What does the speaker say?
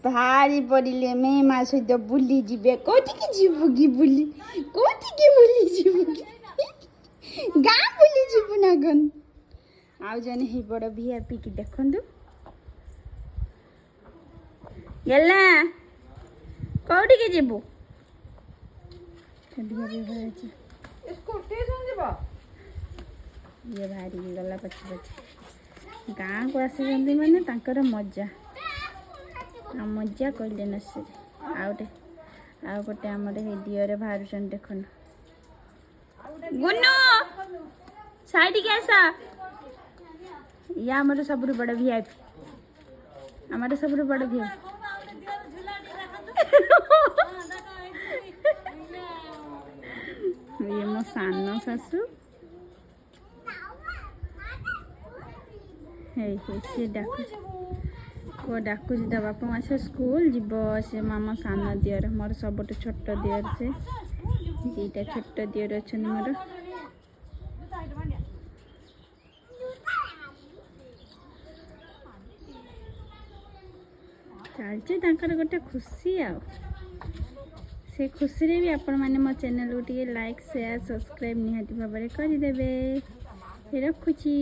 भारी पड़े मे माँ सहित बुली जीवे कौटिकी जीवु कि बुली कौटिकी बुली जीवु कि गाँ बुली जीवु ना गन आउ जने हे बड़ वीआईपी की देखंदु गेला कौटिकी जीवु चलिया भी है इसको स्टेशन जीवा ये भारी गला पछे पछे गाँ को आसी माने तांकर मजा आ मजा कहले न से आउटे आ गोटे आमर हे दियरे बाहर देखन गुन्नू साइड के आसा या आमर सब बड़ वीआईपी आमर सब बड़ वीआईपी ये मो सान सासू हे से डाकुच को डाकुच ता बापा माँ से स्कूल जीव से मामा सान दियर मोर सब छोट दियर से दीटा छोट दियर अच्छा मोर चलचे गोटे खुशी आ से खुशी रे भी आपण माने मो चैनल को टिके लाइक शेयर सब्सक्राइब निहाती भाव में करदेवे रखुची।